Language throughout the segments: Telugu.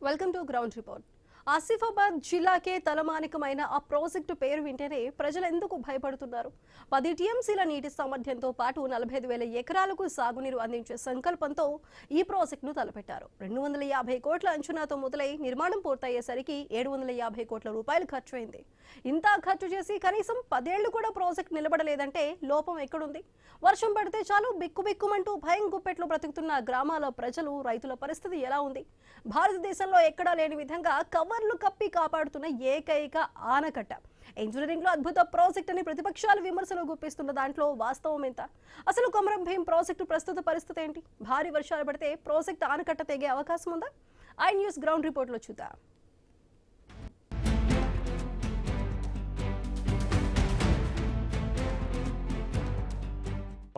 Welcome to ground report. Asifabad జిల్లాకే తలమానికమైన ఆ ప్రాజెక్టు పేరు వింటేనే ప్రజలు ఎందుకు భయపడుతున్నారు? 10 టీఎంసీల నీటి సామర్థ్యంతో పాటు 45,000 ఎకరాలకు సాగునీరు అందించే సంకల్పంతో ఈ ప్రాజెక్టును తలపెట్టారు. 250 కోట్ల అంచనాతో మొదలై నిర్మాణం పూర్తయ్యేసరికి 750 కోట్ల రూపాయలు ఖర్చయింది. ఇంత ఖర్చు చేసి కనీసం 10 ఏళ్లు కూడా ప్రాజెక్టు నిలబడలేదంటే లోపం ఎక్కడుంది? వర్షం పడితే చాలు బిక్కుబిక్కుమంటూ భయం గుప్పెట్లో బ్రతుకుతున్న గ్రామాల ప్రజలు, రైతుల పరిస్థితి ఎలా ఉంది? భారతదేశంలో ఎక్కడా లేని విధంగా కవర్లు కప్పి కాపాడుతున్న ఏకైక ఆనకట్ట. ఇంజనీరింగ్ లో అద్భుత ప్రాజెక్ట్ అని ప్రతిపక్షాలు విమర్శలు గుప్పిస్తున్న దాంట్లో వాస్తవం ఎంత? అసలు కొమరం భీం ప్రాజెక్టు ప్రస్తుత పరిస్థితి ఏంటి? భారీ వర్షాలు పడితే ప్రాజెక్టు ఆనకట్ట తెగే అవకాశం ఉందా? ఐ న్యూస్ గ్రౌండ్ రిపోర్ట్ లో చూద్దాం.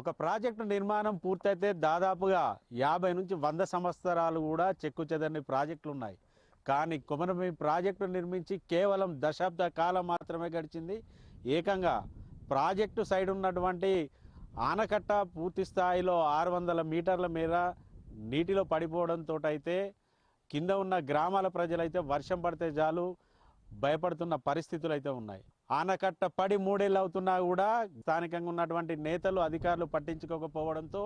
ఒక ప్రాజెక్టు నిర్మాణం పూర్తయితే దాదాపుగా 50 నుంచి 100 సంవత్సరాలు కూడా చెక్కు చెదరని ప్రాజెక్టులు ఉన్నాయి. కానీ కొమరం భీం ప్రాజెక్టు నిర్మించి కేవలం దశాబ్ద కాలం మాత్రమే గడిచింది. ఏకంగా ప్రాజెక్టు సైడ్ ఉన్నటువంటి ఆనకట్ట పూర్తి స్థాయిలో 600 మీటర్ల మేర నీటిలో పడిపోవడంతో అయితే కింద ఉన్న గ్రామాల ప్రజలైతే వర్షం పడితే చాలు భయపడుతున్న పరిస్థితులు అయితే ఉన్నాయి. ఆనకట్ట పడి 3 ఏళ్ళు అవుతున్నా కూడా స్థానికంగా ఉన్నటువంటి నేతలు, అధికారులు పట్టించుకోకపోవడంతో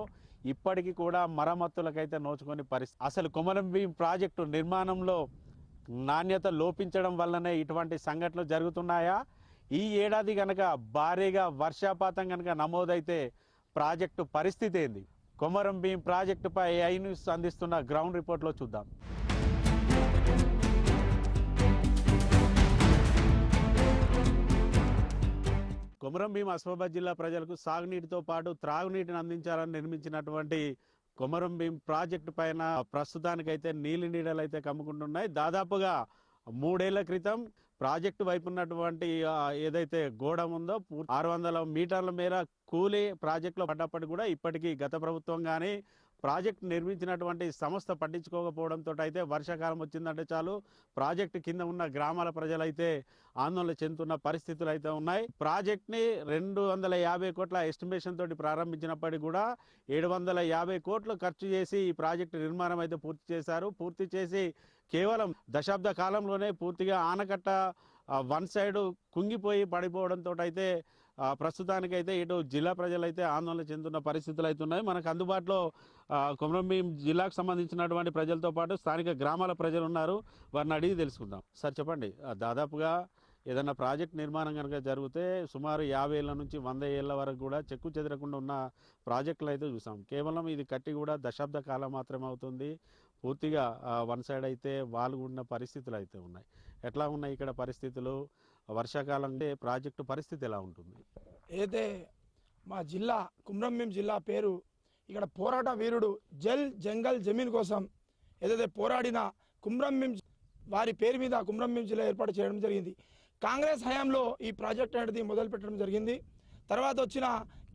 ఇప్పటికీ కూడా మరమ్మతులకైతే నోచుకొని పరిస్థితి. అసలు కొమరం భీం ప్రాజెక్టు నిర్మాణంలో నాణ్యత లోపించడం వల్లనే ఇటువంటి సంఘటనలు జరుగుతున్నాయా? ఈ ఏడాది కనుక భారీగా వర్షపాతం కనుక నమోదైతే ప్రాజెక్టు పరిస్థితి ఏంది? కొమరం భీం ప్రాజెక్టుపై ఐ న్యూస్ అందిస్తున్న గ్రౌండ్ రిపోర్ట్లో చూద్దాం. కొమరం భీం ఆసిఫాబాద్ జిల్లా ప్రజలకు సాగునీటితో పాటు త్రాగునీటిని అందించాలని నిర్మించినటువంటి కొమరం భీం ప్రాజెక్టు పైన ప్రస్తుతానికైతే నీలి నీడలు అయితే కమ్ముకుంటున్నాయి. దాదాపుగా 3 ఏళ్ల క్రితం ప్రాజెక్టు వైపు ఉన్నటువంటి ఏదైతే గోడ ఉందో 600 మీటర్ల మేర కూలి ప్రాజెక్టులో పడ్డప్పటికీ కూడా ఇప్పటికీ గత ప్రభుత్వం కానీ ప్రాజెక్టు నిర్మించినటువంటి సంస్థ పట్టించుకోకపోవడంతో అయితే వర్షాకాలం వచ్చిందంటే చాలు ప్రాజెక్టు కింద ఉన్న గ్రామాల ప్రజలైతే ఆందోళన చెందుతున్న పరిస్థితులు అయితే ఉన్నాయి. ప్రాజెక్ట్ని 250 కోట్ల ఎస్టిమేషన్ తోటి ప్రారంభించినప్పటికీ కూడా 750 కోట్లు ఖర్చు చేసి ఈ ప్రాజెక్టు నిర్మాణం అయితే పూర్తి చేశారు. పూర్తి చేసి కేవలం దశాబ్ద కాలంలోనే పూర్తిగా ఆనకట్ట వన్ సైడ్ కుంగిపోయి పడిపోవడంతో అయితే ప్రస్తుతానికైతే ఇటు జిల్లా ప్రజలైతే ఆందోళన చెందుతున్న పరిస్థితులు అయితే ఉన్నాయి. మనకు అందుబాటులో కొమరం భీం జిల్లాకు సంబంధించినటువంటి ప్రజలతో పాటు స్థానిక గ్రామాల ప్రజలు ఉన్నారు. వారిని అడిగి తెలుసుకుందాం. సార్ చెప్పండి, దాదాపుగా ఏదైనా ప్రాజెక్ట్ నిర్మాణం కనుక జరిగితే సుమారు 50 ఏళ్ల నుంచి 100 ఏళ్ల వరకు కూడా చెక్కు చెదరకుండా ఉన్న ప్రాజెక్టులు అయితే చూసాం. కేవలం ఇది కట్టి కూడా దశాబ్ద కాలం మాత్రమే అవుతుంది. పూర్తిగా వన్ సైడ్ అయితే వాళ్ళు ఉన్న పరిస్థితులు అయితే ఉన్నాయి. ఎట్లా ఉన్నాయి ఇక్కడ పరిస్థితులు? వర్షాకాలం ప్రాజెక్టు పరిస్థితి ఎలా ఉంటుంది? అయితే మా జిల్లా కొమరం భీం జిల్లా పేరు ఇక్కడ పోరాట వీరుడు జల్ జంగల్ జమీన్ కోసం ఏదైతే పోరాడిన కొమరం భీం వారి పేరు మీద కొమరం భీం జిల్లా ఏర్పాటు చేయడం జరిగింది. కాంగ్రెస్ హయాంలో ఈ ప్రాజెక్ట్ అనేది మొదలు పెట్టడం జరిగింది. తర్వాత వచ్చిన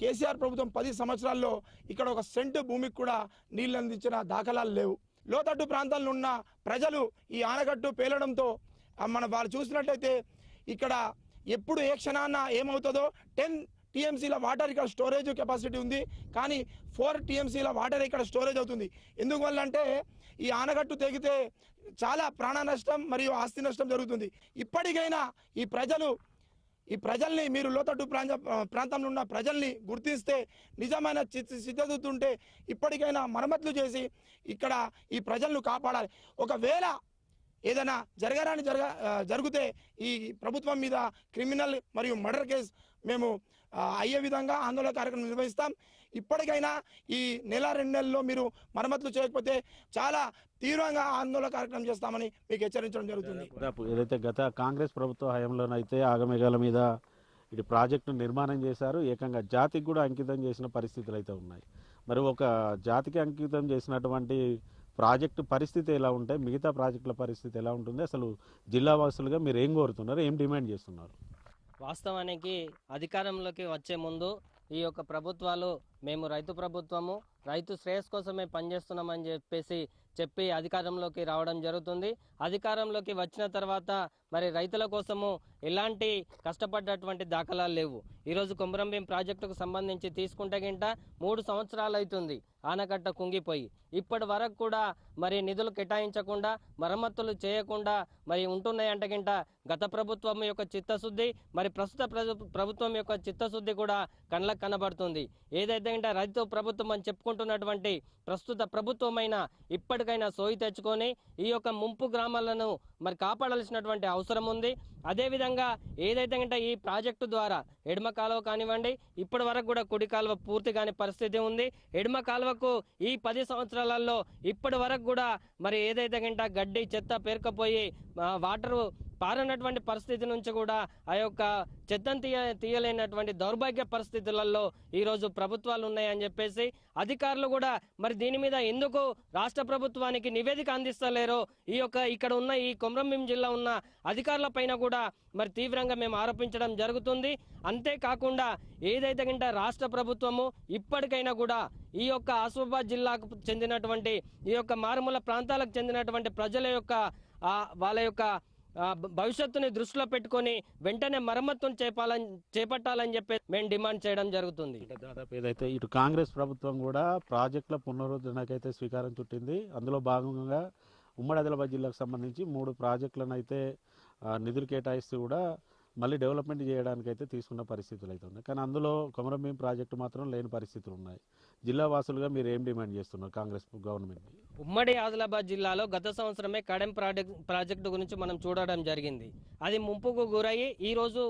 కేసీఆర్ ప్రభుత్వం 10 సంవత్సరాల్లో ఇక్కడ ఒక సెంటు భూమికి కూడా నీళ్ళు అందించిన దాఖలాలు లేవు. లోతట్టు ప్రాంతాల్లో ఉన్న ప్రజలు ఈ ఆనకట్టు పేలడంతో వాళ్ళు చూసినట్లయితే ఇక్కడ ఎప్పుడు ఏ క్షణాన ఏమవుతుందో 10 టీఎంసీల వాటర్ ఇక్కడ స్టోరేజ్ కెపాసిటీ ఉంది, కానీ 4 టీఎంసీల వాటర్ ఇక్కడ స్టోరేజ్ అవుతుంది. ఎందువల్ల అంటే ఈ ఆనకట్టు తెగితే చాలా ప్రాణ నష్టం మరియు ఆస్తి నష్టం జరుగుతుంది. ఇప్పటికైనా ఈ ప్రజల్ని మీరు లోతట్టు ప్రాంతంలో ఉన్న ప్రజల్ని గుర్తిస్తే నిజమైన సిద్ధతుంటే ఇప్పటికైనా మరమ్మతులు చేసి ఇక్కడ ఈ ప్రజలను కాపాడాలి. ఒకవేళ ఏదైనా జరిగితే ఈ ప్రభుత్వం మీద క్రిమినల్ మరియు మర్డర్ కేసు మేము అయ్యే విధంగా ఆందోళన కార్యక్రమం నిర్వహిస్తాం. ఇప్పటికైనా ఈ నెల 2 నెలల్లో మీరు మరమ్మతులు చేయకపోతే చాలా తీవ్రంగా ఆందోళన కార్యక్రమం చేస్తామని మీకు హెచ్చరించడం జరుగుతుంది. ఏదైతే గత కాంగ్రెస్ ప్రభుత్వ హయాంలోనైతే ఆగమేఘాల మీద ఇటు ప్రాజెక్టు నిర్మాణం చేశారు, ఏకంగా జాతికి కూడా అంకితం చేసిన పరిస్థితులు అయితే ఉన్నాయి. మరి ఒక జాతికి అంకితం చేసినటువంటి ప్రాజెక్టు పరిస్థితి ఎలా ఉంటాయి, మిగతా ప్రాజెక్టుల పరిస్థితి ఎలా ఉంటుంది? అసలు జిల్లా వాసులుగా మీరు ఏం కోరుతున్నారు, ఏం డిమాండ్ చేస్తున్నారు? వాస్తవానికి అధికారంలోకి వచ్చే ముందు ఈ యొక్క ప్రభుత్వాలు మేము రైతు ప్రభుత్వము, రైతు శ్రేయస్ కోసమే పనిచేస్తున్నామని చెప్పి అధికారంలోకి రావడం జరుగుతుంది. అధికారంలోకి వచ్చిన తర్వాత మరి రైతుల కోసము ఎలాంటి కష్టపడ్డటువంటి దాఖలాలు లేవు. ఈరోజు కొమరంభీం ప్రాజెక్టుకు సంబంధించి తీసుకుంటే గింట 3 సంవత్సరాలు అవుతుంది ఆనకట్ట కుంగిపోయి. ఇప్పటి వరకు కూడా మరి నిధులు కేటాయించకుండా మరమ్మతులు చేయకుండా మరి ఉంటున్నాయంటే గింట గత ప్రభుత్వం యొక్క చిత్తశుద్ధి మరి ప్రస్తుత ప్రభుత్వం యొక్క చిత్తశుద్ధి కూడా కళ్ళకు కనబడుతుంది. ఏదైతే గింట రైతు ప్రభుత్వం అని చెప్పుకుంటున్నటువంటి ప్రస్తుత ప్రభుత్వమైనా ఇప్పటికైనా సోయి తెచ్చుకొని ఈ యొక్క ముంపు గ్రామాలను మరి కాపాడాల్సినటువంటి అవసరం ఉంది. అదేవిధంగా ఏదైతే గింట ఈ ప్రాజెక్టు ద్వారా ఎడమ కాలువ కానివ్వండి, ఇప్పటి వరకు కూడా కుడి కాలువ పూర్తి కాని పరిస్థితి ఉంది. ఎడమ కాలువకు ఈ 10 సంవత్సరాలలో ఇప్పటి వరకు కూడా మరి ఏదైతే గింట గడ్డి చెత్త పేరుకపోయి వాటరు పారనటువంటి పరిస్థితి నుంచి కూడా ఆ యొక్క చెత్తను తీయలేనటువంటి దౌర్భాగ్య పరిస్థితులలో ఈరోజు ప్రభుత్వాలు ఉన్నాయని చెప్పేసి అధికారులు కూడా మరి దీని మీద ఎందుకు రాష్ట్ర ప్రభుత్వానికి నివేదిక అందిస్తలేరో ఈ యొక్క ఇక్కడ ఉన్న ఈ కొమరంభీం జిల్లా ఉన్న అధికారుల పైన కూడా మరి తీవ్రంగా మేము ఆరోపించడం జరుగుతుంది. అంతేకాకుండా ఏదైతే గింట రాష్ట్ర ప్రభుత్వము ఇప్పటికైనా కూడా ఈ యొక్క ఆసిఫాబాద్ జిల్లాకు చెందినటువంటి ఈ యొక్క మారుమూల ప్రాంతాలకు చెందినటువంటి ప్రజల యొక్క వాళ్ళ యొక్క భవిష్యత్తుని దృష్టిలో పెట్టుకొని వెంటనే మరమ్మతులు చేపట్టాలని చెప్పి మేము డిమాండ్ చేయడం జరుగుతుంది. దాదాపు ఏదైతే ఇటు కాంగ్రెస్ ప్రభుత్వం కూడా ప్రాజెక్టుల పునరుద్ధరణకైతే శ్రీకారం చుట్టింది. అందులో భాగంగా ఉమ్మడి ఆదిలాబాద్ జిల్లాకు సంబంధించి 3 ప్రాజెక్టులను అయితే నిధులు కేటాయిస్తూ కూడా మళ్ళీ డెవలప్మెంట్ చేయడానికి అయితే తీసుకున్న పరిస్థితులు అయితే ఉన్నాయి. కానీ అందులో కొమరంభీం ప్రాజెక్టు మాత్రం లేని పరిస్థితులు ఉన్నాయి. జిల్లా వాసులుగా మీరు ఏం డిమాండ్ చేస్తున్నారు కాంగ్రెస్ గవర్నమెంట్? ఉమ్మడి ఆదిలాబాద్ జిల్లాలో గత సంవత్సరమే కడెం ప్రాజెక్టు గురించి మనం చూడడం జరిగింది. అది ముంపుకు గురయ్యి ఈరోజు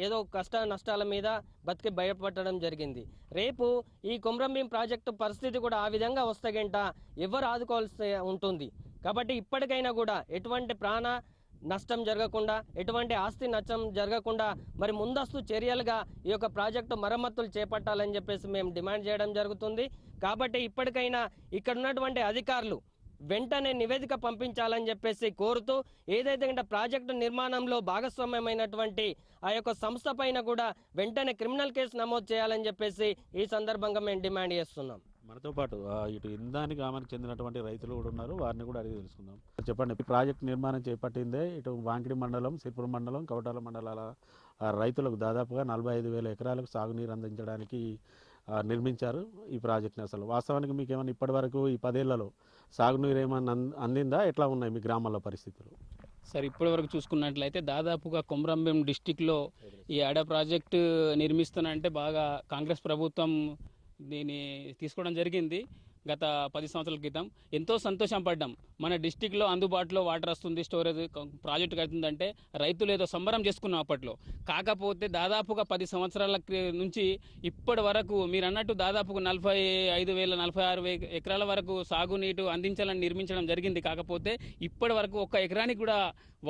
ఏదో కష్ట నష్టాల మీద బతికి బయటపడడం జరిగింది. రేపు ఈ కొమరంభీం ప్రాజెక్టు పరిస్థితి కూడా ఆ విధంగా వస్తే గంట ఎవరు ఆదుకోవాల్సి ఉంటుంది. కాబట్టి ఇప్పటికైనా కూడా ఎటువంటి ప్రాణ నష్టం జరగకుండా, ఎటువంటి ఆస్తి నష్టం జరగకుండా మరి ముందస్తు చర్యలుగా ఈ యొక్క ప్రాజెక్టు మరమ్మతులు చేపట్టాలని చెప్పేసి మేము డిమాండ్ చేయడం జరుగుతుంది. కాబట్టి ఇప్పటికైనా ఇక్కడ ఉన్నటువంటి అధికారులు వెంటనే నివేదిక పంపించాలని చెప్పేసి కోరుతూ ఏదైతే ప్రాజెక్టు నిర్మాణంలో భాగస్వామ్యమైనటువంటి ఆ యొక్క సంస్థ పైన కూడా వెంటనే క్రిమినల్ కేసు నమోదు చేయాలని చెప్పేసి ఈ సందర్భంగా మేము డిమాండ్ చేస్తున్నాం. మనతో పాటు ఇటు ఇందానికి ఆమెకు చెందినటువంటి రైతులు కూడా ఉన్నారు, వారిని కూడా అడిగి తెలుసుకుందాం. చెప్పండి, ప్రాజెక్ట్ నిర్మాణం చేపట్టిందే ఇటు వాంకిడి మండలం, సిర్పూర్ మండలం, కవటాల మండలాల రైతులకు దాదాపుగా 45,000 ఎకరాలకు సాగునీరు అందించడానికి నిర్మించారు ఈ ప్రాజెక్ట్ని. అసలు వాస్తవానికి మీకు ఏమైనా ఇప్పటి వరకు ఈ 10 ఏళ్లలో సాగునీరు ఏమైనా అందిందా? ఎట్లా ఉన్నాయి మీ గ్రామాల్లో పరిస్థితులు? సార్, ఇప్పటి వరకు చూసుకున్నట్లయితే దాదాపుగా కొమరంభీం డిస్టిక్లో ఈ అడ ప్రాజెక్టు నిర్మిస్తానంటే బాగా కాంగ్రెస్ ప్రభుత్వం దీన్ని తీసుకోవడం జరిగింది. గత 10 సంవత్సరాల క్రితం ఎంతో సంతోషం పడ్డాం. మన డిస్టిక్లో అందుబాటులో వాటర్ వస్తుంది, స్టోరేజ్ ప్రాజెక్టు కడుతుందంటే రైతులు ఏదో సంబరం చేసుకున్నాం అప్పట్లో. కాకపోతే దాదాపుగా 10 సంవత్సరాల నుంచి ఇప్పటి వరకు మీరు అన్నట్టు దాదాపుగా 45,000 46,000 ఎకరాల వరకు సాగునీరు అందించాలని నిర్మించడం జరిగింది. కాకపోతే ఇప్పటి వరకు ఒక్క ఎకరానికి కూడా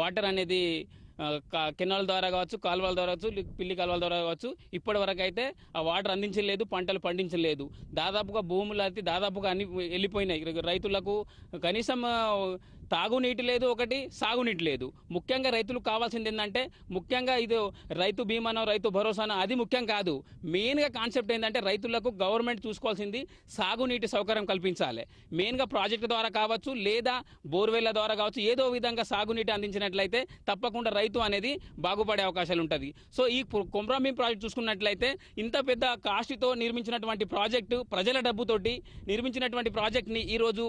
వాటర్ అనేది కెనాల్ ద్వారా కావచ్చు, కాలువల ద్వారా కావచ్చు, పిల్లి కాలువల ద్వారా కావచ్చు ఇప్పటి వరకు అయితే ఆ వాటర్ అందించలేదు, పంటలు పండించలేదు. దాదాపుగా భూములు అయితే దాదాపుగా అన్ని వెళ్ళిపోయినాయి. రైతులకు కనీసం తాగునీటి లేదు, ఒకటి సాగునీటి లేదు. ముఖ్యంగా రైతులకు కావాల్సింది ఏంటంటే ముఖ్యంగా ఇది రైతు బీమానో రైతు భరోసానో అది ముఖ్యం కాదు. మెయిన్గా కాన్సెప్ట్ ఏంటంటే రైతులకు గవర్నమెంట్ చూసుకోవాల్సింది సాగునీటి సౌకర్యం కల్పించాలి. మెయిన్గా ప్రాజెక్టు ద్వారా కావచ్చు లేదా బోర్వెల్ల ద్వారా కావచ్చు, ఏదో విధంగా సాగునీటి అందించినట్లయితే తప్పకుండా రైతు అనేది బాగుపడే అవకాశాలు ఉంటుంది. సో ఈ కొమరంభీం ప్రాజెక్టు చూసుకున్నట్లయితే ఇంత పెద్ద కాస్ట్తో నిర్మించినటువంటి ప్రాజెక్టు, ప్రజల డబ్బుతోటి నిర్మించినటువంటి ప్రాజెక్ట్ని ఈరోజు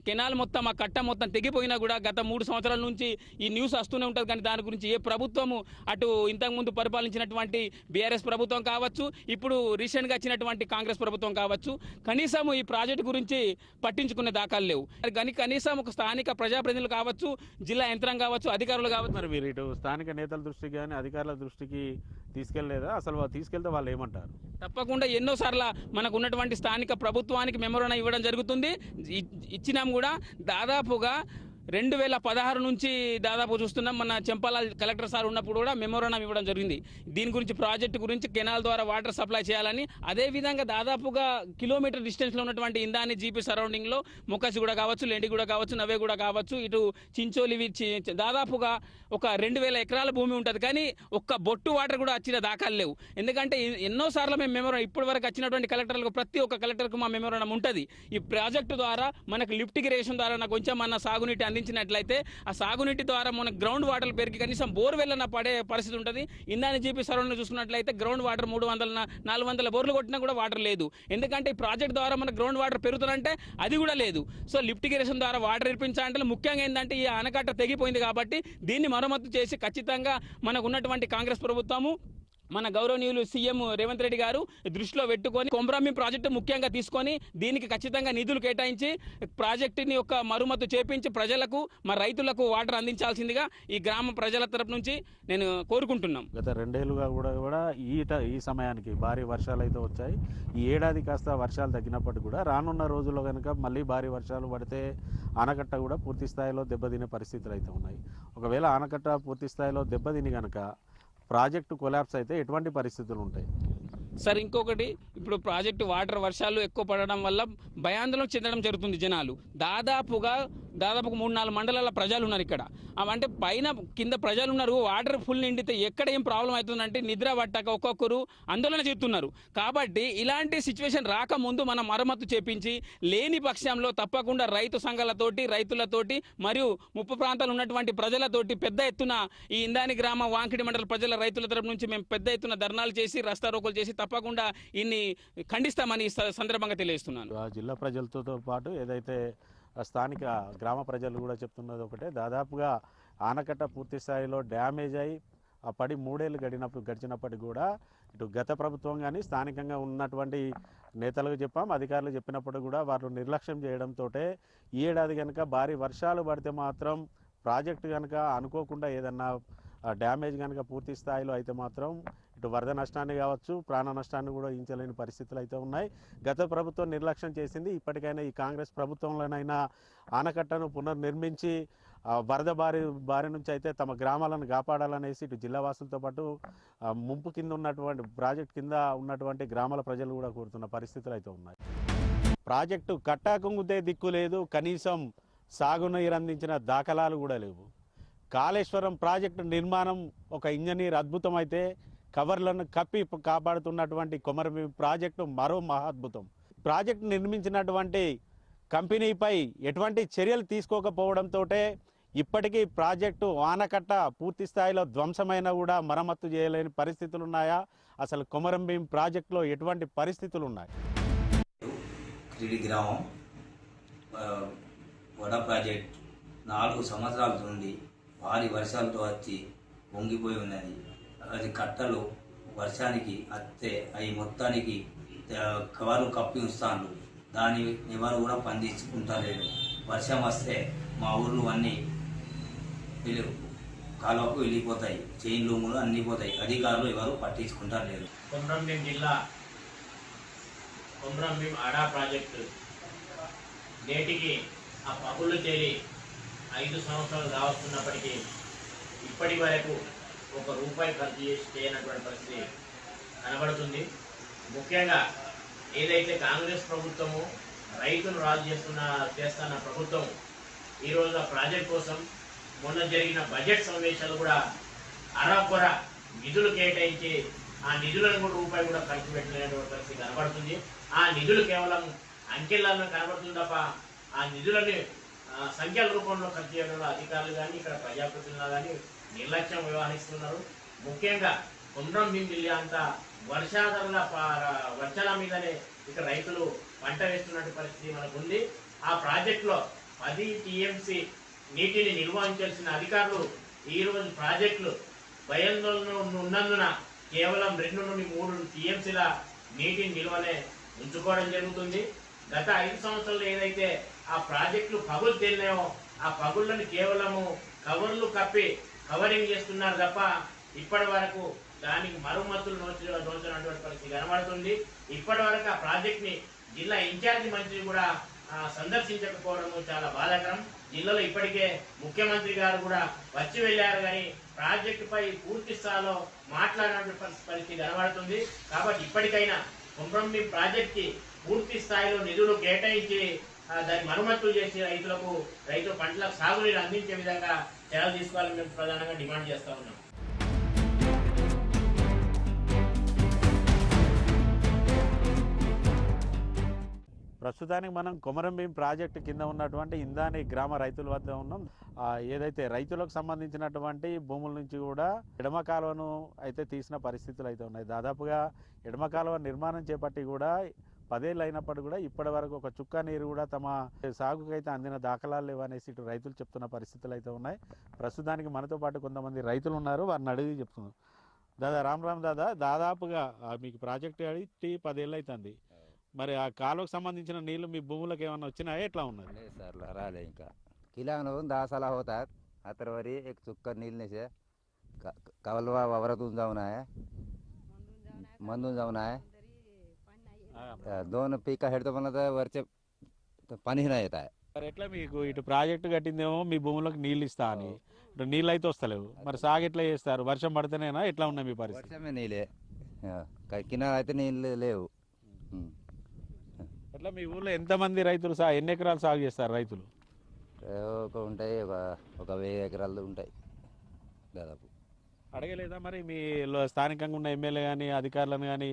కెనాల్ మొత్తం ఆ కట్ట మొత్తం తెగిపోయినా కూడా గత 3 సంవత్సరాల నుంచి ఈ న్యూస్ వస్తూనే ఉంటుంది. కానీ దాని గురించి ఏ ప్రభుత్వము అటు ఇంతకుముందు పరిపాలించినటువంటి బీఆర్ఎస్ ప్రభుత్వం కావచ్చు, ఇప్పుడు రీసెంట్గా వచ్చినటువంటి కాంగ్రెస్ ప్రభుత్వం కావచ్చు, కనీసం ఈ ప్రాజెక్టు గురించి పట్టించుకునే దాఖలు లేవు. కానీ కనీసం ఒక స్థానిక ప్రజాప్రతినిధులు కావచ్చు, జిల్లా యంత్రం కావచ్చు, అధికారులు కావచ్చు. మరి మీరు ఇటు స్థానిక నేతల దృష్టికి కానీ అధికారుల దృష్టికి తీసుకెళ్లేదా? అసలు తీసుకెళ్తే వాళ్ళు ఏమంటారు? తప్పకుండా ఎన్నోసార్లు మనకు ఉన్నటువంటి స్థానిక ప్రభుత్వానికి మెమోరాండం ఇవ్వడం జరుగుతుంది. ఇచ్చినాం కూడా. దాదాపుగా 2016 నుంచి దాదాపు చూస్తున్నాం. మన చెంపాల కలెక్టర్ సార్ ఉన్నప్పుడు కూడా మెమోరాండం ఇవ్వడం జరిగింది. దీని గురించి ప్రాజెక్టు గురించి కెనాల్ ద్వారా వాటర్ సప్లై చేయాలని. అదేవిధంగా దాదాపుగా కిలోమీటర్ డిస్టెన్స్లో ఉన్నటువంటి ఇందాని జీపీ సరౌండింగ్లో మొక్కసిగూడ కావచ్చు, లెండిగూడ కావచ్చు, నవ్వేగూడ కావచ్చు, ఇటు చించోలి దాదాపుగా ఒక 2,000 ఎకరాల భూమి ఉంటుంది. కానీ ఒక్క బొట్టు వాటర్ కూడా వచ్చిన దాఖలు లేవు. ఎందుకంటే ఎన్నోసార్లు మేము మెమోరాండం ఇప్పటి వరకు వచ్చినటువంటి కలెక్టర్లకు ప్రతి ఒక్క కలెక్టర్కు మా మెమోరాండం ఉంటుంది. ఈ ప్రాజెక్టు ద్వారా మనకు లిఫ్ట్ ఇరిగేషన్ ద్వారా కొంచెం మన సాగునీటి అందించినట్లయితే ఆ సాగునీటి ద్వారా మన గ్రౌండ్ వాటర్ పెరిగి కనీసం బోర్వెల్ పడే పరిస్థితి ఉంటుంది. ఇందాని జీపీ సర్వేలో చూసుకున్నట్లయితే గ్రౌండ్ వాటర్ 300-400 బోర్లు కొట్టినా కూడా వాటర్ లేదు. ఎందుకంటే ఈ ప్రాజెక్ట్ ద్వారా మన గ్రౌండ్ వాటర్ పెరుగుతుందంటే అది కూడా లేదు. సో లిఫ్ట్ ఇరిగేషన్ ద్వారా వాటర్ ఇప్పించాలంటే ముఖ్యంగా ఏంటంటే ఈ ఆనకట్ట తెగిపోయింది కాబట్టి దీన్ని మరమ్మతు చేసి ఖచ్చితంగా మనకు ఉన్నటువంటి కాంగ్రెస్ ప్రభుత్వము మన గౌరవనీయులు సీఎం రేవంత్ రెడ్డి గారు దృష్టిలో పెట్టుకొని కొమరంభీం ప్రాజెక్టు ముఖ్యంగా తీసుకొని దీనికి ఖచ్చితంగా నిధులు కేటాయించి ప్రాజెక్టుని యొక్క మరమ్మతు చేపించి ప్రజలకు మన రైతులకు వాటర్ అందించాల్సిందిగా ఈ గ్రామ ప్రజల తరపు నుంచి నేను కోరుకుంటున్నాం. గత 2 ఏళ్ళుగా కూడా ఈ సమయానికి భారీ వర్షాలు అయితే వచ్చాయి. ఈ ఏడాది కాస్త వర్షాలు తగ్గినప్పటికీ కూడా రానున్న రోజుల్లో కనుక మళ్ళీ భారీ వర్షాలు పడితే ఆనకట్ట కూడా పూర్తి స్థాయిలో దెబ్బతినే పరిస్థితులు అయితే ఉన్నాయి. ఒకవేళ ఆనకట్ట పూర్తి స్థాయిలో దెబ్బతిని కనుక ప్రాజెక్టు కొలాప్స్ అయితే ఎటువంటి పరిస్థితులు ఉంటాయి? సార్ ఇంకొకటి, ఇప్పుడు ప్రాజెక్టు వాటర్ వర్షాలు ఎక్కువ పడడం వల్ల భయాందోళన చెందడం జరుగుతుంది జనాలు. దాదాపుగా 3-4 మండలాల ప్రజలు ఉన్నారు ఇక్కడ. అంటే పైన కింద ప్రజలు ఉన్నారు. వాటర్ ఫుల్ నిండితే ఎక్కడ ఏం ప్రాబ్లం అవుతుందంటే నిద్ర పట్టక ఒక్కొక్కరు ఆందోళన చెప్తున్నారు. కాబట్టి ఇలాంటి సిచ్యువేషన్ రాకముందు మనం మరమ్మతు చేపించి లేని పక్షంలో తప్పకుండా రైతు సంఘాలతోటి రైతులతోటి మరియు ముప్పు ప్రాంతాలు ఉన్నటువంటి ప్రజలతోటి పెద్ద ఎత్తున ఈ ఇందాని గ్రామ వాంకిడి మండల ప్రజల రైతుల తరపు నుంచి మేము పెద్ద ఎత్తున ధర్నాలు చేసి రస్తారోకోలు చేసి తప్పకుండా ఇన్ని ఖండిస్తామని సందర్భంగా తెలియజేస్తున్నాను. ఆ జిల్లా ప్రజలతో పాటు ఏదైతే స్థానిక గ్రామ ప్రజలు కూడా చెప్తున్నది ఒకటే, దాదాపుగా ఆనకట్ట పూర్తి స్థాయిలో డ్యామేజ్ అయి ఆ పడి 3 ఏళ్ళు గడిచినప్పటికీ కూడా ఇటు గత ప్రభుత్వం కానీ స్థానికంగా ఉన్నటువంటి నేతలకు చెప్పాం, అధికారులు చెప్పినప్పుడు కూడా వారు నిర్లక్ష్యం చేయడంతో ఈ ఏడాది కనుక భారీ వర్షాలు పడితే మాత్రం ప్రాజెక్టు కనుక అనుకోకుండా ఏదన్నా డ్యామేజ్ కనుక పూర్తి స్థాయిలో అయితే మాత్రం ఇటు వరద నష్టాన్ని కావచ్చు, ప్రాణ నష్టాన్ని కూడా ఊహించలేని పరిస్థితులు అయితే ఉన్నాయి. గత ప్రభుత్వం నిర్లక్ష్యం చేసింది. ఇప్పటికైనా ఈ కాంగ్రెస్ ప్రభుత్వంలోనైనా ఆనకట్టను పునర్నిర్మించి వరద బారి నుంచి అయితే తమ గ్రామాలను కాపాడాలనేసి ఇటు జిల్లావాసులతో పాటు ముంపు కింద ఉన్నటువంటి ప్రాజెక్ట్ కింద ఉన్నటువంటి గ్రామాల ప్రజలు కూడా కోరుతున్న పరిస్థితులు అయితే ఉన్నాయి. ప్రాజెక్టు కట్టాకుంగితే దిక్కు లేదు, కనీసం సాగునీరు అందించిన దాఖలాలు కూడా లేవు. కాళేశ్వరం ప్రాజెక్టు నిర్మాణం ఒక ఇంజనీర్ అద్భుతం అయితే కవర్లను కప్పి కాపాడుతున్నటువంటి కొమరంభీం ప్రాజెక్టు మరో మహాద్భుతం. ప్రాజెక్టు నిర్మించినటువంటి కంపెనీపై ఎటువంటి చర్యలు తీసుకోకపోవడంతో ఇప్పటికీ ప్రాజెక్టు ఆనకట్ట పూర్తి స్థాయిలో ధ్వంసమైన కూడా మరమ్మతు చేయలేని పరిస్థితులు ఉన్నాయా? అసలు కొమరంభీం ప్రాజెక్టులో ఎటువంటి పరిస్థితులు ఉన్నాయి? క్రీడి గ్రామం వడ ప్రాజెక్ట్ 4 సంవత్సరాల నుండి భారీ వర్షాలతో వచ్చి పొంగిపోయి ఉన్నది. అది కట్టలు వర్షానికి అత్తే అవి మొత్తానికి కవర్లు కప్పి ఉంచుతాను. దాన్ని ఎవరు కూడా పండించుకుంటలేరు. వర్షం వస్తే మా ఊర్లు అన్నీ కాలువకు వెళ్ళిపోతాయి, చైన్ రూములు అన్నీ పోతాయి. అధికారులు ఎవరు పట్టించుకుంటలేరు. కొమరంభీం జిల్లా కొమరంభీం అడా ప్రాజెక్టు నేటికి ఆ పగుళ్ళు తేలి 5 సంవత్సరాలు కావస్తున్నప్పటికీ ఇప్పటి వరకు ₹1 ఖర్చు చేసి చేయనటువంటి పరిస్థితి కనబడుతుంది. ముఖ్యంగా ఏదైతే కాంగ్రెస్ ప్రభుత్వము రైతును రాజు చేస్తున్న ప్రభుత్వం ఈరోజు ఆ ప్రాజెక్ట్ కోసం మొన్న జరిగిన బడ్జెట్ సమావేశాలు కూడా అరాకొర నిధులు కేటాయించి ఆ నిధులను కూడా ₹1 కూడా ఖర్చు పెట్టలేనటువంటి పరిస్థితి కనబడుతుంది. ఆ నిధులు కేవలం అంకెలను కనబడుతుంది తప్ప ఆ నిధులని సంఖ్యల రూపంలో ఖర్చు చేయడంలో అధికారులు కానీ ఇక్కడ ప్రజాప్రతినిధులు కానీ నిర్లక్ష్యం వ్యవహరిస్తున్నారు. ముఖ్యంగా కొమరంభీం జిల్లా అంతా వర్షాల మీదనే ఇక్కడ రైతులు పంట వేస్తున్నటువంటి పరిస్థితి మనకు ఉంది. ఆ ప్రాజెక్టులో 10 టీఎంసీ నీటిని నిర్వహించాల్సిన అధికారులు ఈరోజు ప్రాజెక్టులు భయాందోళన ఉన్నందున కేవలం 2 నుండి 3 టీఎంసీల నీటిని నిల్వనే ఉంచుకోవడం జరుగుతుంది. గత 5 సంవత్సరాలు ఏదైతే ఆ ప్రాజెక్టులు పగులు తేలినాయో ఆ పగుళ్ళని కేవలము కవర్లు కప్పి కవరింగ్ చేస్తున్నారు తప్ప ఇప్పటి వరకు దానికి మరమ్మతులు నోచినటువంటి పరిస్థితి కనబడుతుంది. ఇప్పటి వరకు ఆ ప్రాజెక్ట్ని జిల్లా ఇన్ఛార్జి మంత్రి కూడా సందర్శించకపోవడము చాలా బాధాకరం. జిల్లాలో ఇప్పటికే ముఖ్యమంత్రి గారు కూడా వచ్చి వెళ్ళారు కానీ ప్రాజెక్టుపై పూర్తి స్థాయిలో మాట్లాడినటువంటి పరిస్థితి కనబడుతుంది. కాబట్టి ఇప్పటికైనా కొమరంభీం ప్రాజెక్ట్కి పూర్తి స్థాయిలో నిధులు కేటాయించి దాన్ని మరమ్మతులు చేసి రైతు పంటలకు సాగునీరు అందించే విధంగా చర్యలు తీసుకోవాలని మేము ప్రధానంగా డిమాండ్ చేస్తా ఉన్నాం. ప్రస్తుతానికి మనం కొమరంభీం ప్రాజెక్టు కింద ఉన్నటువంటి ఇందాని గ్రామ రైతుల వద్ద ఉన్నాం. ఏదైతే రైతులకు సంబంధించినటువంటి భూముల నుంచి కూడా ఎడమ కాలువను అయితే తీసిన పరిస్థితులు అయితే ఉన్నాయి. దాదాపుగా ఎడమ కాలువ నిర్మాణం చేపట్టి కూడా 10 ఏళ్ళు అయినప్పటికీ కూడా ఇప్పటి వరకు ఒక చుక్క నీరు కూడా తమ సాగుకైతే అందిన దాఖలాలు లేవనేసి ఇటు రైతులు చెప్తున్న పరిస్థితులు అయితే ఉన్నాయి. ప్రస్తుతానికి మనతో పాటు కొంతమంది రైతులు ఉన్నారు, వారిని అడిగి చెప్తున్నారు. దాదా రామ్ దాదా, దాదాపుగా మీకు ప్రాజెక్ట్ అడిగి 10 ఏళ్ళు అవుతుంది. మరి ఆ కాలువకు సంబంధించిన నీళ్లు మీ భూములకు ఏమైనా వచ్చినాయా, ఎట్లా ఉన్నది? नहीं सर राहिले इनका किला 10 साला होतात आतरवरी एक चुक्का नील नेसे कवलवा वावरातून जाऊन आहे मंदून जाऊन आहे 2 पीका हेडतो पण वरचे पाणी नाही येत आहे. మరి ఎట్లా మీకు ఇటు ప్రాజెక్టు కట్టిందేమో మీ భూములకు నీళ్ళు ఇస్తా అని, ఇటు నీళ్ళు అయితే వస్తలేవు, మరి సాగు ఎట్లా చేస్తారు? వర్షం పడితేనేనా, ఎట్లా ఉన్నాయి మీ పరిస్థితి? వర్షమే నీళ్ళే కినార అయితే నీళ్ళు లేవు. ఎట్లా మీ ఊళ్ళో ఎంతమంది రైతులు ఎన్ని ఎకరాలు సాగు చేస్తారు రైతులు? ఉంటాయి ఒక 1000 ఎకరాలు ఉంటాయి దాదాపు. అడగలేదా మరి మీ స్థానికంగా ఉన్న ఎమ్మెల్యే కానీ అధికారులను కానీ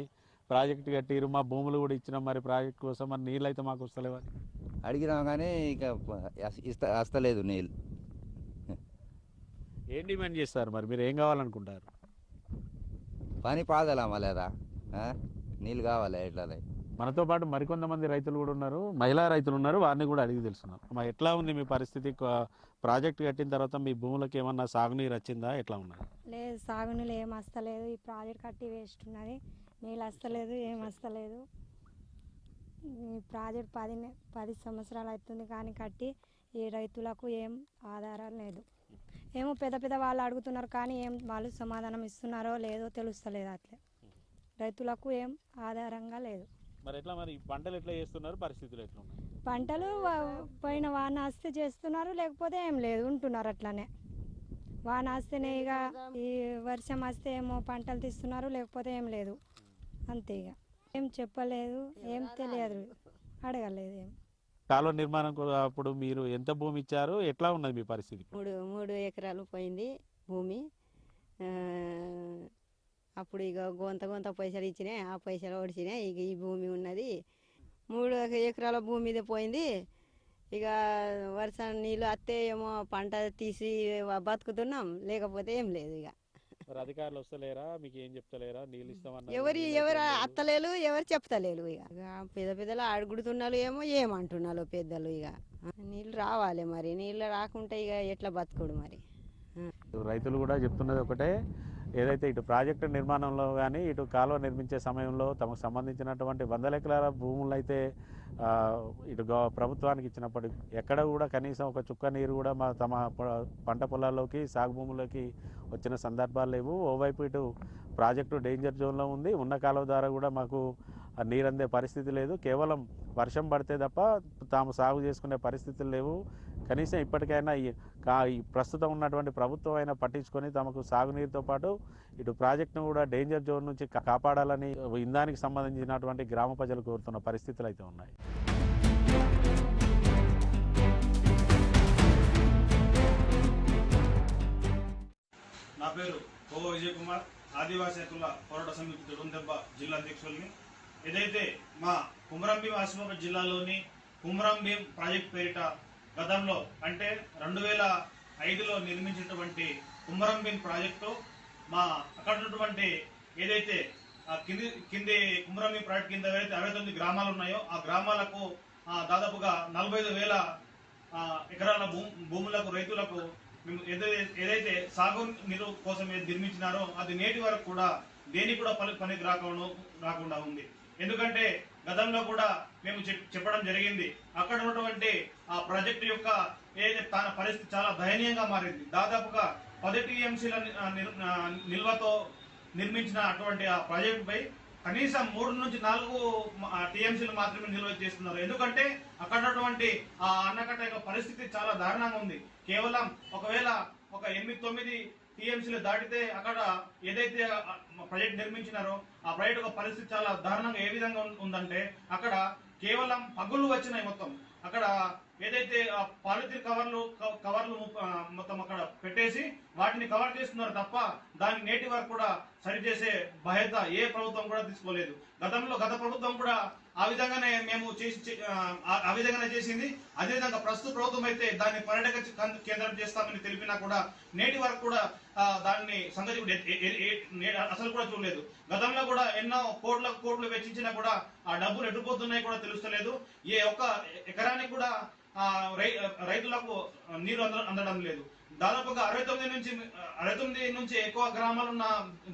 ప్రాజెక్టు కట్టిరు, మా భూములు కూడా ఇచ్చినాం, మరి ప్రాజెక్టు కోసం మరి నీళ్ళు అయితే మాకు వస్తలేవు అని అడిగినాం కానీ ఇక వస్తలేదు నీళ్ళు. ఏం డిమాండ్ చేస్తారు మరి, మీరు ఏం కావాలనుకుంటారు? పని పాదలామా లేదా నీళ్ళు కావాలి ఎట్లా? మనతో పాటు మరికొంతమంది రైతులు కూడా ఉన్నారు, మహిళా రైతులు ఉన్నారు, వారిని కూడా అడిగి తెలుసుకున్నారు. మరి ఎట్లా ఉంది మీ పరిస్థితి? ప్రాజెక్ట్ కట్టిన తర్వాత మీ భూములకు ఏమన్నా సాగునీరు వచ్చిందా, ఎట్లా ఉన్నది? లేదు, సాగునీళ్ళు ఏం వస్తలేదు. ఈ ప్రాజెక్ట్ కట్టి వేస్ట్ ఉన్నది, నీళ్ళు వస్తలేదు, ఏం వస్తలేదు. ఈ ప్రాజెక్ట్ 10 సంవత్సరాలు అవుతుంది కానీ కట్టి ఈ రైతులకు ఏం ఆధారం లేదు. ఏమో పెద్ద పెద్ద వాళ్ళు అడుగుతున్నారు కానీ ఏం వాళ్ళు సమాధానం ఇస్తున్నారో లేదో తెలుస్తలేదు. అట్లే రైతులకు ఏం ఆధారంగా లేదు. మరి ఎట్లా మరి పంటలు ఎట్లా చేస్తున్నారు, పరిస్థితులు ఎట్లా ఉన్నాయి? పంటలు పోయిన వాన వస్తే చేస్తున్నారు, లేకపోతే ఏం లేదు, ఉంటున్నారు అట్లానే. వాన వస్తేనే ఇక ఈ వర్షం వస్తే ఏమో పంటలు తీస్తున్నారు, లేకపోతే ఏం లేదు, అంతే. ఇక ఏం చెప్పలేదు, ఏం తెలియదు, అడగలేదు ఏం. కాలువ నిర్మాణం అప్పుడు మీరు ఎంత భూమి ఇచ్చారు, ఎట్లా ఉన్నది మీ పరిస్థితి? 3 ఎకరాలు పోయింది భూమి. అప్పుడు ఇక గొంత పైసలు ఇచ్చినాయి, ఆ పైసలు ఓడిచినాయి. ఇక ఈ భూమి ఉన్నది 3 ఎకరాల భూమి మీద పోయింది. ఇక వర్షం నీళ్ళు వస్తే ఏమో పంట తీసి బతుకుతున్నాం, లేకపోతే ఏం లేదు. ఇక అధికారులు వస్తలేరా, మీకు ఏం చెప్తలేరా? నీళ్ళు ఇస్తామన్నా ఎవరు అత్తలేరు, ఎవరు చెప్తలేరు. ఇక పెద్దలు అడుగుతున్నారు, ఏమో ఏమంటున్నారు పెద్దలు. ఇక నీళ్ళు రావాలి, మరి నీళ్ళు రాకుంటే ఇక ఎట్లా బతుకుడు మరి? రైతులు కూడా చెప్తున్నది ఒకటే, ఏదైతే ఇటు ప్రాజెక్టు నిర్మాణంలో కానీ ఇటు కాలువ నిర్మించే సమయంలో తమకు సంబంధించినటువంటి 100 ఎకరాల భూములు అయితే ఇటు ప్రభుత్వానికి ఇచ్చినప్పటికీ ఎక్కడ కూడా కనీసం ఒక చుక్క నీరు కూడా తమ పంట పొలాల్లోకి, సాగు భూముల్లోకి వచ్చిన సందర్భాలు లేవు. ఓవైపు ఇటు ప్రాజెక్టు డేంజర్ జోన్లో ఉంది, ఉన్న కాలువ ద్వారా కూడా మాకు నీరు అందే పరిస్థితి లేదు. కేవలం వర్షం పడితే తప్ప తాము సాగు చేసుకునే పరిస్థితులు లేవు. కనీసం ఇప్పటికైనా ఈ ప్రస్తుతం ఉన్నటువంటి ప్రభుత్వం అయినా పట్టించుకొని తమకు సాగునీరుతో పాటు ఇటు ప్రాజెక్టును కూడా డేంజర్ జోన్ నుంచి కాపాడాలని ఇందానికి సంబంధించినటువంటి గ్రామ ప్రజలు కోరుతున్న పరిస్థితులు అయితే ఉన్నాయి. నా పేరు కోవ విజయ్ కుమార్, ఆదివాసీ హక్కుల పోరాట సమితి తొడుందెబ్బ జిల్లా అధ్యక్షుల్ని. ఏదైతే మా కుమరంభీం ఆసిఫాబాద్ జిల్లాలోని కుమరంభీం ప్రాజెక్ట్ పేరిట గతంలో అంటే 2005లో నిర్మించినటువంటి కుమరంభీం ప్రాజెక్టు మా అక్కడ ఉన్నటువంటి ఏదైతే కింది కుమరంభీం ప్రాజెక్ట్ కింద 69 గ్రామాలు ఉన్నాయో ఆ గ్రామాలకు దాదాపుగా 45,000 ఎకరాల భూములకు రైతులకు ఏదైతే సాగు నీరు కోసం నిర్మించినారో అది నేటి వరకు కూడా దేనికి కూడా పనికి రాకుండా ఉంది. ఎందుకంటే గతంలో కూడా మేము చెప్పడం జరిగింది, అక్కడ ఉన్నటువంటి ఆ ప్రాజెక్టు యొక్క ఏదైతే తన పరిస్థితి చాలా దయనీయంగా మారింది. దాదాపుగా 10 TMCల నిల్వతో నిర్మించిన అటువంటి ఆ ప్రాజెక్టుపై కనీసం 3 నుంచి 4 TMCలు మాత్రమే నిల్వ చేస్తున్నారు. ఎందుకంటే అక్కడ ఉన్నటువంటి ఆ అన్నకట్ట యొక్క పరిస్థితి చాలా దారుణంగా ఉంది. కేవలం ఒకవేళ ఒక 8-9 TMCలు దాటితే అక్కడ ఏదైతే ప్రాజెక్ట్ నిర్మించినారో ఆ ప్రాజెక్ట్ యొక్క పరిస్థితి చాలా దారుణంగా ఏ విధంగా ఉందంటే అక్కడ కేవలం పగుళ్ళు వచ్చినాయి. మొత్తం అక్కడ ఏదైతే ఆ పాలిథిన్ కవర్లు మొత్తం అక్కడ పెట్టేసి వాటిని కవర్ చేస్తున్నారు తప్ప దాన్ని నేటి వరకు కూడా సరిచేసే బాధ్యత ఏ ప్రభుత్వం కూడా తీసుకోలేదు. గత ప్రభుత్వం కూడా ఆ విధంగానే ఆ విధంగానే చేసింది. అదేవిధంగా ప్రస్తుత ప్రభుత్వం అయితే దాన్ని పర్యాటక కేంద్రం చేస్తామని తెలిపినా కూడా నేటి వరకు కూడా దాన్ని సంగతి అసలు కూడా చూడలేదు. గతంలో కూడా ఎన్నో కోట్లు వెచ్చించినా కూడా ఆ డబ్బులు ఎటుపోతున్నాయి కూడా తెలుస్తలేదు. ఏ ఒక్క ఎకరానికి కూడా రైతులకు నీరు అందడం లేదు. దాదాపుగా 69 నుంచి ఎక్కువ గ్రామాలున్న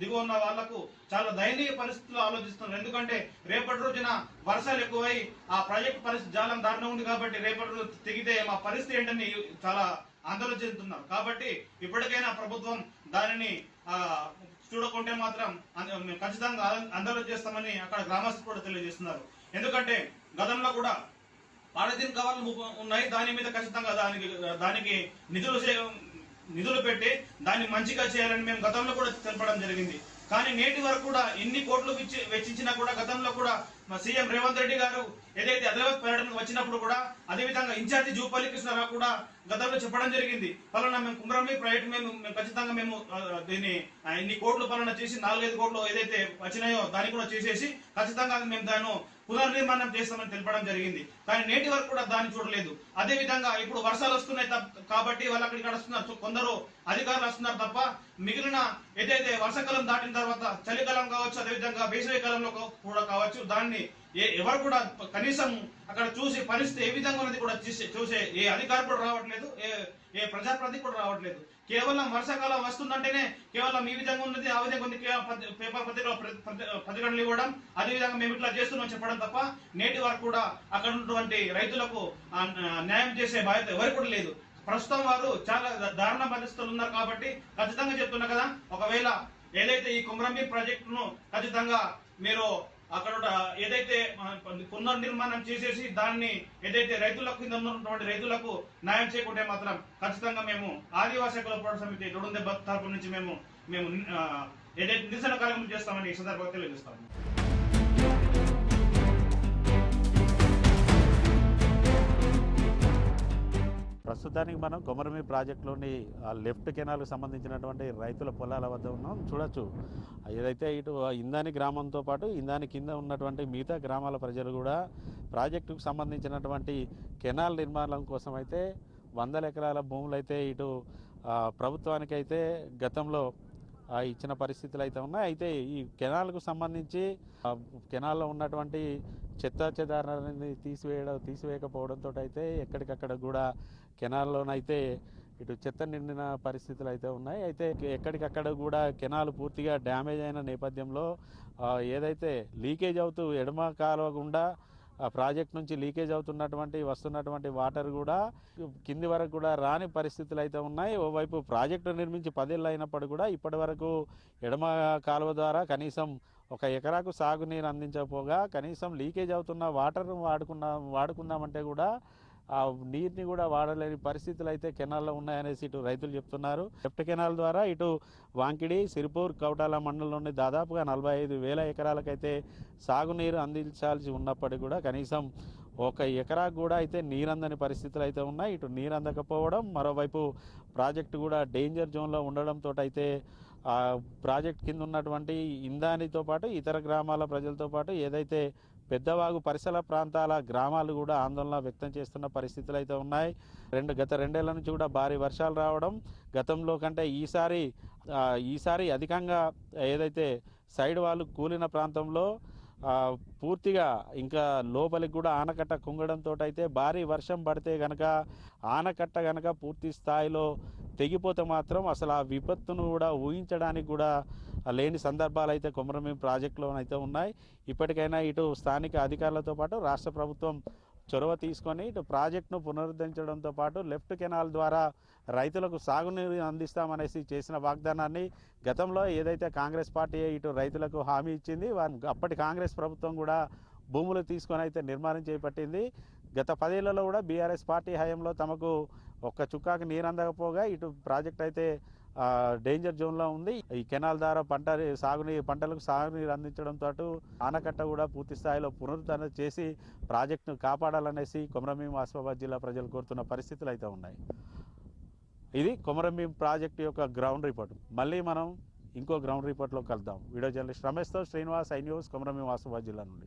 దిగువ ఉన్న వాళ్లకు చాలా దయనీయ పరిస్థితులు ఆలోచిస్తున్నారు. ఎందుకంటే రేపటి రోజున వర్షాలు ఎక్కువై ఆ ప్రాజెక్టు పరిస్థితి జాలం దారుణం ఉంది కాబట్టి రేపటి రోజు తెగితే మా పరిస్థితి ఏంటని చాలా ఆందోళన చెందుతున్నారు. కాబట్టి ఇప్పటికైనా ప్రభుత్వం దానిని చూడకుంటే మాత్రం ఖచ్చితంగా ఆందోళన చేస్తామని అక్కడ గ్రామస్తులు కూడా తెలియజేస్తున్నారు. ఎందుకంటే గతంలో కూడా పాలిథిన్ కవర్లు ఉన్నాయి. దాని మీద ఖచ్చితంగా దానికి నిధులు పెట్టి దాన్ని మంచిగా చేయాలని మేము గతంలో కూడా తెలపడం జరిగింది. కానీ నేటి వరకు కూడా ఎన్ని కోట్లు వెచ్చించినా కూడా గతంలో కూడా సీఎం రేవంత్ రెడ్డి గారు ఏదైతే ఆదిలాబాద్ పర్యటనకు వచ్చినప్పుడు కూడా అదేవిధంగా ఇన్ఛార్జి జూపల్లి కృష్ణారావు కూడా గతంలో చెప్పడం జరిగింది. పలానా మేము కుమ్రంభీం ప్రాజెక్టు మేము ఖచ్చితంగా మేము దీన్ని ఇన్ని కోట్లు పలానా చేసి 4-5 కోట్లు ఏదైతే వచ్చినాయో దాన్ని కూడా చేసేసి ఖచ్చితంగా మేము దాన్ని పునర్నిర్మాణం చేస్తామని తెలపడం జరిగింది. కానీ నేటి వరకు కూడా దాన్ని చూడలేదు. అదే విధంగా ఇప్పుడు వర్షాలు వస్తున్నాయి కాబట్టి వాళ్ళు అక్కడికి వస్తున్నారు, కొందరు అధికారులు వస్తున్నారు తప్ప మిగిలిన ఏదైతే వర్షాకాలం దాటిన తర్వాత చలికాలం కావచ్చు, అదేవిధంగా వేసవి కాలంలో కూడా కావచ్చు, దాన్ని ఎవరు కూడా కనీసం అక్కడ చూసి పరిస్థితి ఏ విధంగా ఉన్నది కూడా చూసే ఏ అధికారి కూడా రావట్లేదు, ఏ ప్రజాప్రతినిధి కూడా రావట్లేదు. కేవలం వర్షాకాలం వస్తుందంటేనే కేవలం ఈ విధంగా ఉన్నది ఆ విధంగా ఉంది, పేపర్ పత్రికలో ప్రతిఘటనలు ఇవ్వడం, అదేవిధంగా మేము ఇట్లా చేస్తున్నాం చెప్పడం తప్ప నేటి వరకు కూడా అక్కడ ఉన్నటువంటి రైతులకు న్యాయం చేసే బాధ్యత ఎవరికి కూడా లేదు. ప్రస్తుతం వారు చాలా దారుణ పరిస్థితులు ఉన్నారు కాబట్టి ఖచ్చితంగా చెప్తున్నా కదా, ఒకవేళ ఏదైతే ఈ కుమ్రంభీం ప్రాజెక్టును ఖచ్చితంగా మీరు అక్కడ ఏదైతే పునర్నిర్మాణం చేసేసి దాన్ని ఏదైతే రైతులకు కింద ఉన్నటువంటి రైతులకు న్యాయం చేయకుంటే మాత్రం ఖచ్చితంగా మేము ఆదివాసీ హక్కుల పోరాట సమితి దొడుందెబ్బ తరపు నుంచి మేము ఏదైతే నిరసన కార్యక్రమం చేస్తామని ఈ సందర్భంగా తెలియజేస్తాము. ప్రస్తుతానికి మనం కొమరంభీం ప్రాజెక్టులోని లెఫ్ట్ కెనాల్కు సంబంధించినటువంటి రైతుల పొలాల వద్ద ఉన్నాం. చూడొచ్చు, ఏదైతే ఇటు ఇందాని గ్రామంతో పాటు ఇందాని కింద ఉన్నటువంటి మిగతా గ్రామాల ప్రజలు కూడా ప్రాజెక్టుకు సంబంధించినటువంటి కెనాల్ నిర్మాణం కోసం అయితే 100 ఎకరాల భూములు అయితే ఇటు ప్రభుత్వానికైతే గతంలో ఇచ్చిన పరిస్థితులు అయితే ఉన్నాయి. అయితే ఈ కెనాల్కు సంబంధించి కెనాల్లో ఉన్నటువంటి చెదారాన్ని తీసివేయకపోవడంతో అయితే ఎక్కడికక్కడ కూడా కెనాల్లోనైతే ఇటు చెత్త నిండిన పరిస్థితులు అయితే ఉన్నాయి. అయితే ఎక్కడికక్కడ కూడా కెనాల్ పూర్తిగా డ్యామేజ్ అయిన నేపథ్యంలో ఏదైతే లీకేజ్ అవుతూ ఎడమ కాలువ గుండా ప్రాజెక్ట్ నుంచి లీకేజ్ వస్తున్నటువంటి వాటర్ కూడా కింది వరకు కూడా రాని పరిస్థితులు అయితే ఉన్నాయి. ఓవైపు ప్రాజెక్టు నిర్మించి 10 ఏళ్ళు అయినప్పుడు కూడా ఇప్పటి వరకు ఎడమ కాలువ ద్వారా కనీసం 1 ఎకరాకు సాగునీరు అందించకపోగా కనీసం లీకేజ్ అవుతున్న వాటర్ వాడుకుందామంటే కూడా ఆ నీరుని కూడా వాడలేని పరిస్థితులు అయితే కెనాల్లో ఉన్నాయనేసి ఇటు రైతులు చెప్తున్నారు. లెఫ్ట్ కెనాల్ ద్వారా ఇటు వాంకిడి, సిరిపూర్, కౌటాల మండలంలోని దాదాపుగా 45,000 ఎకరాలకైతే సాగునీరు అందించాల్సి ఉన్నప్పటికీ కూడా కనీసం 1 ఎకరాకు కూడా అయితే నీరందని పరిస్థితులు అయితే ఉన్నాయి. ఇటు నీరు అందకపోవడం, మరోవైపు ప్రాజెక్టు కూడా డేంజర్ జోన్లో ఉండడంతో అయితే ప్రాజెక్ట్ కింద ఉన్నటువంటి ఇందానితో పాటు ఇతర గ్రామాల ప్రజలతో పాటు ఏదైతే పెద్దవాగు పరిసర ప్రాంతాల గ్రామాలు కూడా ఆందోళన వ్యక్తం చేస్తున్న పరిస్థితులు అయితే ఉన్నాయి. గత 2 ఏళ్ల నుంచి కూడా భారీ వర్షాలు రావడం, గతంలో కంటే ఈసారి అధికంగా ఏదైతే సైడ్ వాళ్ళు కూలిన ప్రాంతంలో పూర్తిగా ఇంకా లోపలికి కూడా ఆనకట్ట కుంగడంతో అయితే భారీ వర్షం పడితే కనుక ఆనకట్ట కనుక పూర్తి స్థాయిలో తెగిపోతే మాత్రం అసలు ఆ విపత్తును కూడా ఊహించడానికి కూడా లేని సందర్భాలు అయితే కొమరంభీం ప్రాజెక్టులోనైతే ఉన్నాయి. ఇప్పటికైనా ఇటు స్థానిక అధికారులతో పాటు రాష్ట్ర ప్రభుత్వం చొరవ తీసుకొని ఇటు ప్రాజెక్టును పునరుద్ధరించడంతో పాటు లెఫ్ట్ కెనాల్ ద్వారా రైతులకు సాగునీరు అందిస్తామనేసి చేసిన వాగ్దానాన్ని గతంలో ఏదైతే కాంగ్రెస్ పార్టీ ఇటు రైతులకు హామీ ఇచ్చింది, అప్పటి కాంగ్రెస్ ప్రభుత్వం కూడా భూములు తీసుకొని అయితే నిర్మాణం చేపట్టింది. గత 10 ఏళ్లలో కూడా బీఆర్ఎస్ పార్టీ హయాంలో తమకు ఒక్క చుక్కాకు నీరు అందకపోగా ఇటు ప్రాజెక్ట్ అయితే డేంజర్ జోన్లో ఉంది. ఈ కెనాల్ ద్వారా పంటలకు సాగునీరు అందించడంతో ఆనకట్ట కూడా పూర్తి స్థాయిలో పునరుద్ధరణ చేసి ప్రాజెక్టును కాపాడాలనేసి కొమరంభీం ఆసిఫాబాద్ జిల్లా ప్రజలు కోరుతున్న పరిస్థితులు అయితే ఉన్నాయి. ఇది కొమరంభీం ప్రాజెక్టు యొక్క గ్రౌండ్ రిపోర్ట్. మళ్ళీ మనం ఇంకో గ్రౌండ్ రిపోర్ట్లో కలుద్దాం. వీడియో జర్నలిస్ట్ రమేష్తో శ్రీనివాస్, ఐ న్యూస్, కొమరంభీం ఆసిఫాబాద్ జిల్లా నుండి.